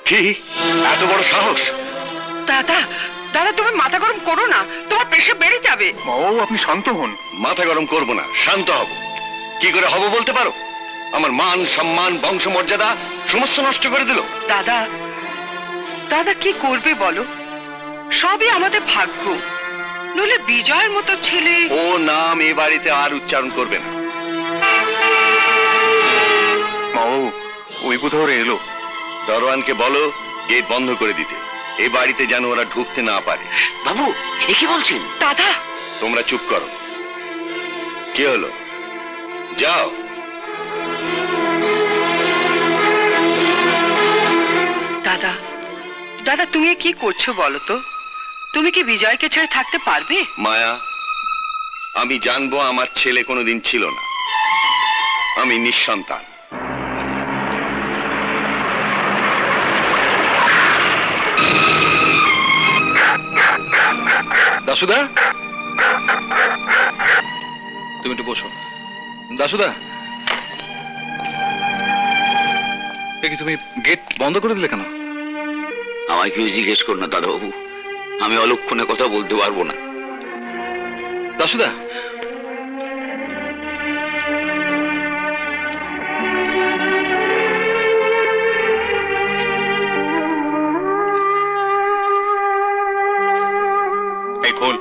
কি এত বড় সাহস? দাদা দাদা তুমি মাথা গরম করো না, তোমার প্রেশার বেড়ে যাবে। মাও আপনি শান্ত হন। মাথা গরম করব না, শান্ত হব। কি করে হব বলতে পারো? আমার মান সম্মান বংশমর্যাদা সমস্ত নষ্ট করে দিল। দাদা দাদা কি করবে বলো, সবই আমাদের ভাগ্য। নইলে বিজয়ের মতো ছেলে। ও নাম এ বাড়িতে আর উচ্চারণ করবে না। মাও ওই কোথাও এলো। দরওয়ানকে বলো গেট বন্ধ করে দিতে, এই বাড়িতে যেন ওরা ঢুকতে না পারে। বাবু এ কি বলছেন? দাদা তোমরা চুপ করো। কি হলো? যাও। দাদা দাদা তুমি কি করছো বলো তো? তুমি কি বিজয়কে ছেড়ে থাকতে পারবে? মায়া, আমি জানবো আমার ছেলে কোনোদিন ছিল না। আমি নিঃসন্তান। দাসুদা, তুমি একটু বসো। দাসুদা, কি তুমি গেট বন্ধ করে দিলে কেন? আমায় কেউ জিজ্ঞেস করো না দাদাবাবু, আমি অলক্ষণে কথা বলতে পারবো না। দাসুদা, এই খোল।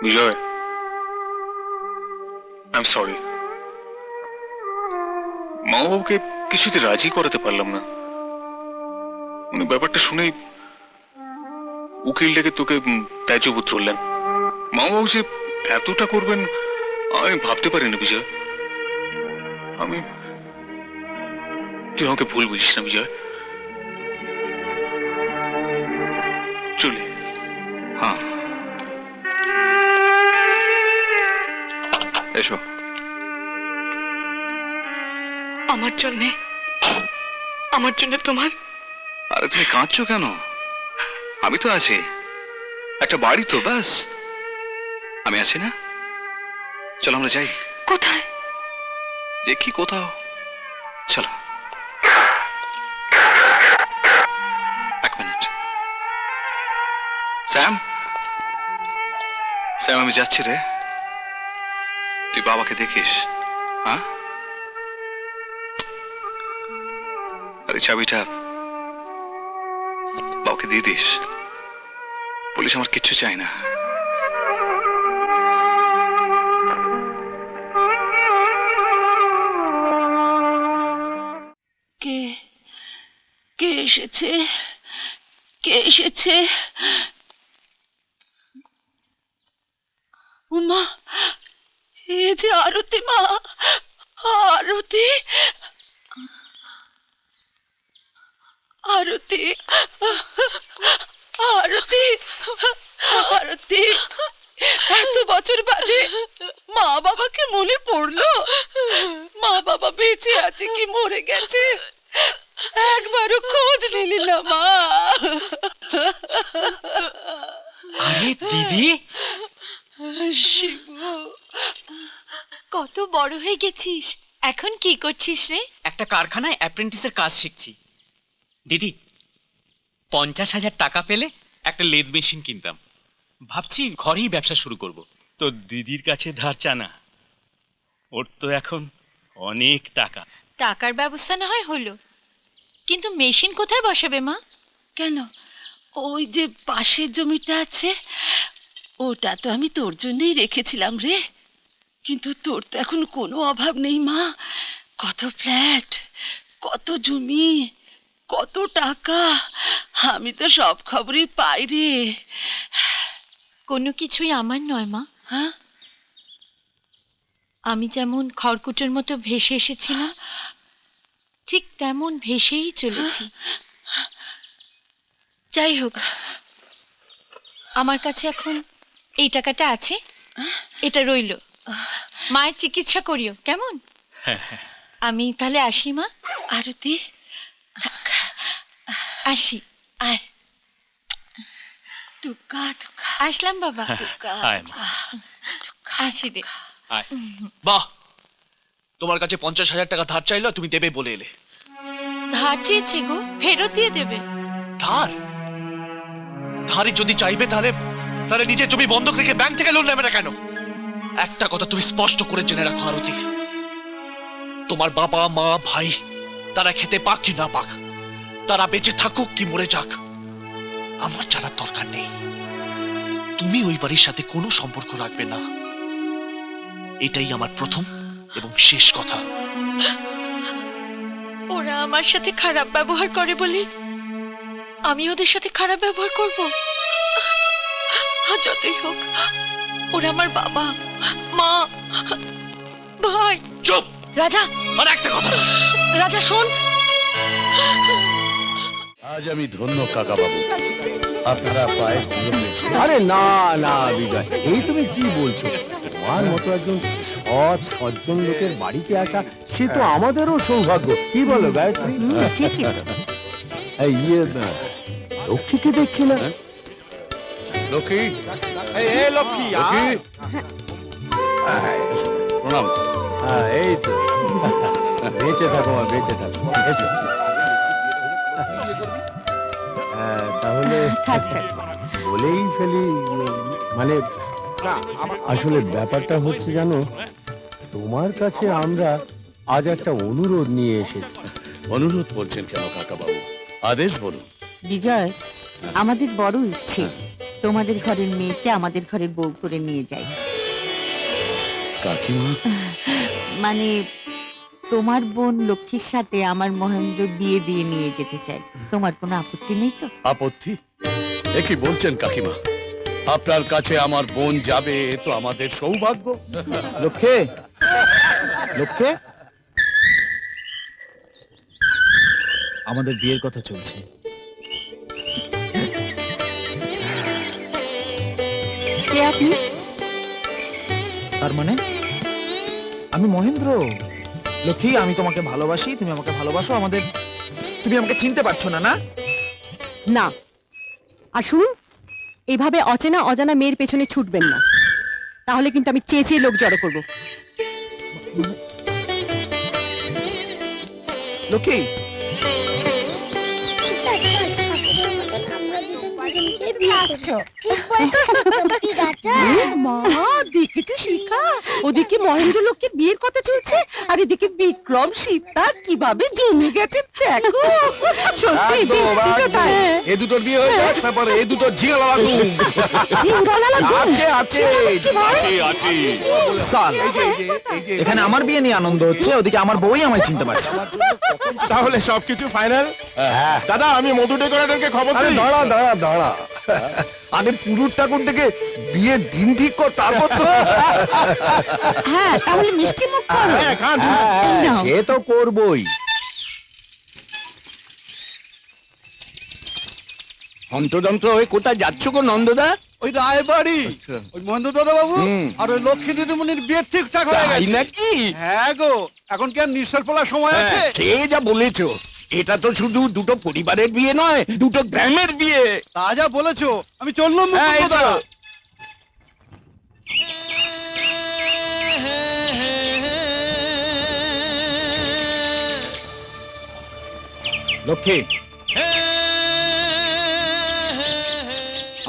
বিজয়, আই এম সরি। মা বাবুকে কিছুতে রাজি করাতে পারলাম না। মানে ব্যাপারটা শুনেই উকিল ডেকে তোকে ত্যায্যবোধ করলেন। মা বাবু যে এতটা করবেন আমি ভাবতে পারিনি বিজয়। তুই আমাকে ভুল বুঝিস না বিজয়। চলি। হ্যাঁ, এসো। আমার জন্য তোমার। আরে তুমি কাঁদছো কেন? আমি তো আছি। একটা বাড়ি তো, ব্যাস। আমি আছি না? চলো আমরা যাই। কোথায়? দেখি কোথাও। চলো। এক মিনিট। স্যাম, আমি যাচ্ছি রে। তুই বাবাকে দেখিস। হ্যাঁ, আর এই চাবিটা বাবাকে দিয়ে দিস। পুলিশ আমার কিচ্ছু চাই না। কে কে এসেছে? কে এসেছে? উমা, এ যে আরতি মা। আরতি, আরতি, আরতি, আরতি। এত বছর বাদে মা বাবাকে মনে পড়লো? মা বাবা বেঁচে আছে কি মরে গেছে একবারও খোঁজ নিলি না মা? আরে দিদি, শিবু, কত বড় হয়ে গেছিস, এখন কি করছিস রে? একটা কারখানায় অ্যাপ্রেন্টিসের কাজ শিখছি। দিদি, 50,000 টাকা পেলে একটা লেদ মেশিন কিনতাম। ভাবছি ঘরেই ব্যবসা শুরু করব। তো দিদির কাছে ধার চানা, ওর তো এখন অনেক টাকা। টাকার ব্যবস্থা না হয় হলো, কিন্তু মেশিন কোথায় বসাবে মা? কেন? ওই যে পাশের জমিটা আছে, ওটা তো আমি তোর জন্যই রেখেছিলাম রে। কিন্তু তোর তো এখন কোনো অভাব নেই মা। কত ফ্ল্যাট, কত জমি, কত টাকা, আমি তো সব খবরই পাই রে। কোনো কিছুই আমার নয় মা। হ্যাঁ, আমি যেমন খড়কুটোর মতো ভেসে এসেছিলাম, ঠিক তেমন ভেসেই চলেছি। যাই হোক, আমার কাছে এখন এই টাকাটা আছে, এটা রইল। মায়ের চিকিৎসা করিও কেমন? আমি তাহলে আসি মা। আরতি, আসি। আয়। দুঃখা দুঃখা। আসলাম বাবা আয় মা, আসি রে আয়। বাহ, তোমার কাছে 50,000 টাকা ধার চাইলো, তুমি দেবে বলে এলে। ধার চেয়েছে গো, ফেরত দিয়ে দেবে। ধার? ধারই যদি চাইবে তাহলে তাহলে নিজের জমি বন্ধক রেখে ব্যাংক থেকে লোন নেবে না কেন? একটা কথা তুমি স্পষ্ট করে জেনে রাখো আরতি, তোমার বাবা মা ভাই তারা খেতে পাক কি না পাক, তারা বেঁচে থাকুক কি মরে যাক, আমার জানার দরকার নেই। তুমি ওই বাড়ির সাথে কোনো সম্পর্ক রাখবে না, এটাই আমার প্রথম এবং শেষ কথা। ওরা আমার সাথে খারাপ ব্যবহার করে বলে আমি ওদের সাথে খারাপ ব্যবহার করব? যতই হোক ওরা আমার বাবা মা ভাই। চুপ! রাজা, আর একটা কথা না। রাজা শোন। আজ আমি ধন্য কাকা বাবু, আপনারা পায়ে ধুলো পেয়েছেন। আরে না না বিজয়, এই তুমি কি বলছো? তোমার মতো একজন সৎ সজ্জন লোকের বাড়িতে আসা, সে তো আমাদেরও সৌভাগ্য। কি বলো গায়ত্রী? এই লক্ষ্মীকে দেখছি না। লক্ষ্মী, এই লক্ষ্মী, প্রণাম। এই তো বেঁচে থাকো মা, বেঁচে থাকো, এসো। তাহলে বলেই ফেলি, মানে আসলে ব্যাপারটা হচ্ছে জানো, তোমার কাছে আমরা আজ একটা অনুরোধ নিয়ে এসেছি। অনুরোধ বলছেন কেন কাকা বাবু? আদেশ বলুন। বিজয়, আমাদের বড় ইচ্ছে তোমাদের ঘরের মেয়েকে আমাদের ঘরের বউ করে নিয়ে যাই। কাকিমা, মানে তোমার বোন লক্ষ্মীর সাথে আমার মহেন্দ্র বিয়ে দিয়ে নিয়ে যেতে চাই। তোমার কোনো আপত্তি নেই তো? আপত্তি? এ কি বলছেন কাকিমা? আপনার কাছে আমার বোন যাবে, এ তো আমাদের সৌভাগ্য। লক্ষ্মী, লক্ষ্মী, আমাদের বিয়ের কথা চলছে। কে আপনি? তার মানে আমি মহেন্দ্র। লক্ষ্মী, আমি তোমাকে ভালোবাসি, তুমি আমাকে ভালোবাসো। তুমি আমাকে চিনতে পারছো না? না না। আর শুনুন, এইভাবে অচেনা অজানা মেয়ের পেছনে ছুটবেন না, তাহলে কিন্তু আমি চেঁচিয়ে লোক জড়ো করবো। লক্ষ্মী, মা দেখেছো শিখা, ওদিকে মহেন্দ্র লোককে বিয়ের কথা চলছে, আর এদিকে বিক্রম সীতা কিভাবে জমে গেছে দেখো। সত্যি দেখছি তো তাই। এ দুটোর বিয়ে হয়ে যাক, তারপরে এ দুটো জিঙ্গালা লাগুম। জিঙ্গলা লাগুম? আছে আছে আছে। সাল, এখানে আমার বিয়ে নিয়ে আনন্দ হচ্ছে, ওদিকে আমার বউই আমায় চিনতে পারছে। তাহলে সবকিছু ফাইনাল। দাদা, আমি মধু ডেকোরেটরকে খবর দিই। দাঁড়া দাঁড়া দাঁড়া, আগে পুরুষ ঠাকুর থেকে বিয়ের দিন ঠিক কর, তারপর তো। হ্যাঁ, তাহলে মিষ্টি মুখ করো। নাও। সে তো করবই। হন্তদন্ত হয়ে কোথায় যাচ্ছ গো নন্দদা? ওই রায়বাড়ি, ওই মহেন্দ্র দাদা বাবু আর ওই লক্ষ্মী দিদিমণির বিয়ে ঠিকঠাক হয়ে তাই গেছে নাকি? হ্যাঁ গো, এখন কি আর নিঃশ্বাস ফেলার সময় আছে? সে যা বলেছো, এটা তো শুধু দুটো পরিবারের বিয়ে নয়, দুটো গ্রামের বিয়ে। তা যা বলেছো, আমি চললাম হ্যাঁ, এই দাদা। তো। লক্ষ্মী,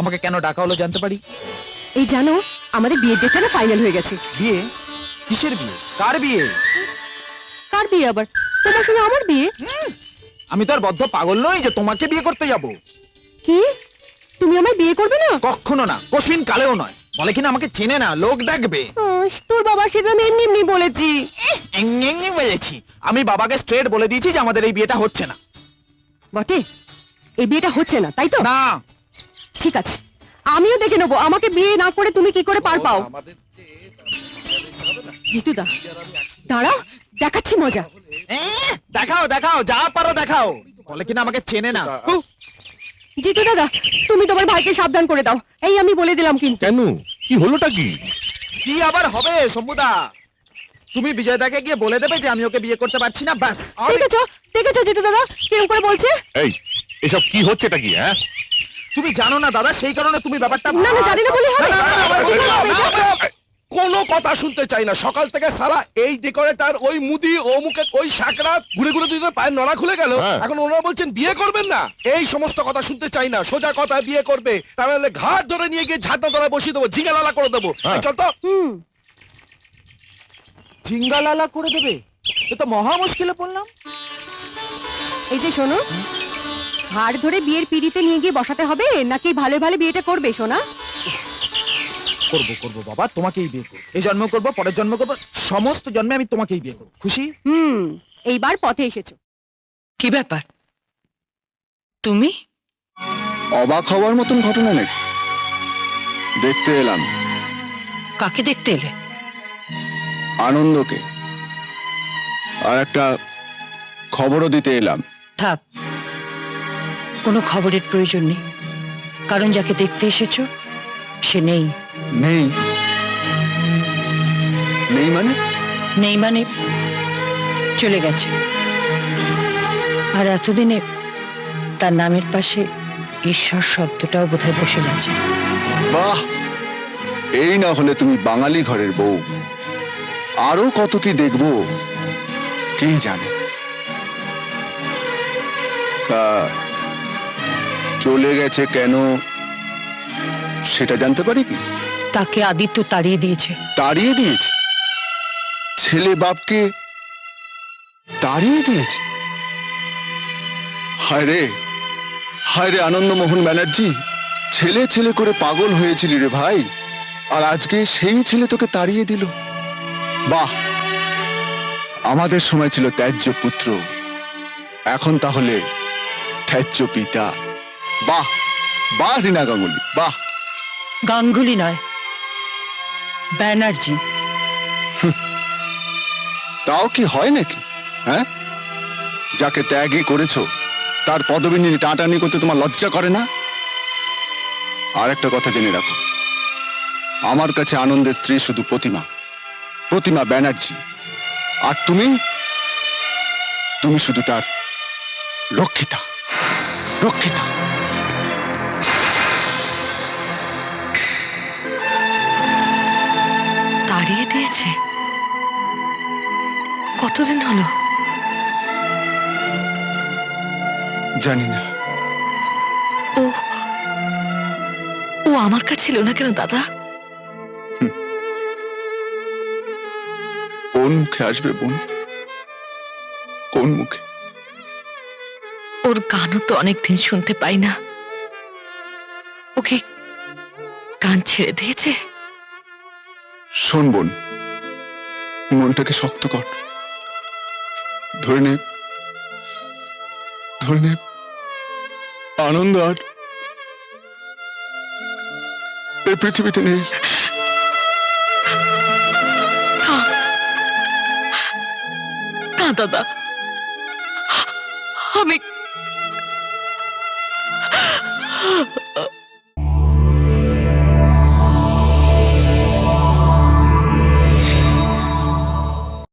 আমাকে কেন ডাকা হলো জানতে পারি? এই জানো, আমাদের বিয়ের ডেটটা না ফাইনাল হয়ে গেছে। বিয়ে? কিসের বিয়ে? কার বিয়ে? কার বিয়ে আবার? তোমার সঙ্গে আমার বিয়ে। আমি তো আর বদ্ধ পাগল নই যে তোমাকে বিয়ে করতে যাব। কি? তুমি আমায় বিয়ে করবে না? কখনো না, কশমিন কালেও নয়। বলে কিনা আমাকে চেনে না, লোক ডাকবে। তোর বাবা সেটা আমি এমনি এমনি বলেছি। এমনি বলেছি? আমি বাবাকে স্ট্রেট বলে দিয়েছি যে আমাদের এই বিয়েটা হচ্ছে না। বটে, এই বিয়েটা হচ্ছে না, তাই তো? না। ঠিক আছে, আমিও দেখে নেবো আমাকে বিয়ে না করে তুমি কি করে পার পাও। জিতুদা, দাঁড়াও, দেখাচ্ছি মজা। দেখাও দেখাও, যা পারো দেখাও। বলে কিনা আমাকে চেনে না। জিতু দাদা, তুমি তোমার ভাইকে সাবধান করে দাও, এই আমি বলে দিলাম কিন্তু। কেন, কি হলোটা কি? কি আবার হবে শম্ভুদা? তুমি বিজয়দাকে গিয়ে বলে দেবে যে আমি ওকে বিয়ে করতে পারছি না, ব্যাস। দেখেছো দেখেছো জিতু দাদা কিরকম করে বলছে। এই, এসব কি হচ্ছেটা কি? হ্যাঁ, তুমি জানো না দাদা, সেই কারণে তুমি ব্যাপারটা না না জানি না বলে হবে কোনো কথা শুনতে চাই না। সকাল থেকে সারা এই ডেকোরেটর, ওই মুদি, ও মুখে ওই সাকরা ঘুরে ঘুরে দুজনের পায়ের নড়া খুলে গেল। এখন ওনারা বলছেন বিয়ে করবেন না। এই সমস্ত কথা শুনতে চাই না, সোজা কথা বিয়ে করবে, তাহলে ঘাট ধরে নিয়ে গিয়ে ঝাঁটা তলায় বসিয়ে দেবো, ঝিঙ্গালালা করে দেবো। চল তো। ঝিঙ্গালালা করে দেবে, এ তো মহা মুশকিলে পড়লাম। এই যে শোনো, হাড় ধরে বিয়ের পিড়িতে নিয়ে গিয়ে বসাতে হবে নাকি ভালো ভালো বিয়েটা করবে সোনা? করবো করবো বাবা, তোমাকেই বিয়ে করবো। এই জন্ম করবো, পরের জন্ম করবো, সমস্ত জন্মে আমি তোমাকেই বিয়ে করবো। খুশি? এইবার পথে এসেছো। কি ব্যাপার তুমি? অবাক হওয়ার মতন ঘটনা নেই, দেখতে এলাম। কাকে দেখতে এলে? আনন্দকে, আর একটা খবরও দিতে এলাম। থাক, কোনো খবরের প্রয়োজন নেই, কারণ যাকে দেখতে এসেছো সে নেই। নেই? নেই মানে? নেই মানে চলে গেছে। আর এতদিনে তার নামের পাশে ঈশ্বর শব্দটাও বোধহয় বসে গেছে। বাহ, এই না হলে তুমি বাঙালি ঘরের বউ। আরো কত কি দেখবো কে জানে। তা চলে গেছে কেন সেটা জানতে পারি কি? তাকে আদিত্য তাড়িয়ে দিয়েছে। তাড়িয়ে দিয়েছে? ছেলে বাপকে তাড়িয়ে দিয়েছে? হায় রে আনন্দমোহন ব্যানার্জি, ছেলে ছেলে করে পাগল হয়েছিলি রে ভাই, আর আজকে সেই ছেলে তোকে তাড়িয়ে দিল। বাহ, আমাদের সময় ছিল ত্যায্য পুত্র, এখন তাহলে ত্যায্য পিতা। বাহ বাহ রীনা গাঙ্গুলি, বাহ। গাঙ্গুলি নয়, ব্যানার্জি। তাও কি হয় নাকি? হ্যাঁ, যাকে ত্যাগই করেছো তার পদবি নিয়ে টানাটানি করতে তোমার লজ্জা করে না? আর একটা কথা জেনে রাখো, আমার কাছে আনন্দের স্ত্রী শুধু প্রতিমা ব্যানার্জি, আর তুমি শুধু তার রক্ষিতা। তাড়িয়ে দিয়েছে? কতদিন হলো? জানি না। ও আমার কাছে ছিল না কেন দাদা? কোন মুখে আসবে বোন, কোন মুখে? ওর গানও তো অনেকদিন শুনতে পাই না। ওকে গান ছেড়ে দিয়েছে? শোন বোন, মনটাকে শক্ত কর, ধরে নে আনন্দ আর এই পৃথিবীতে নেই। না দাদা, আমি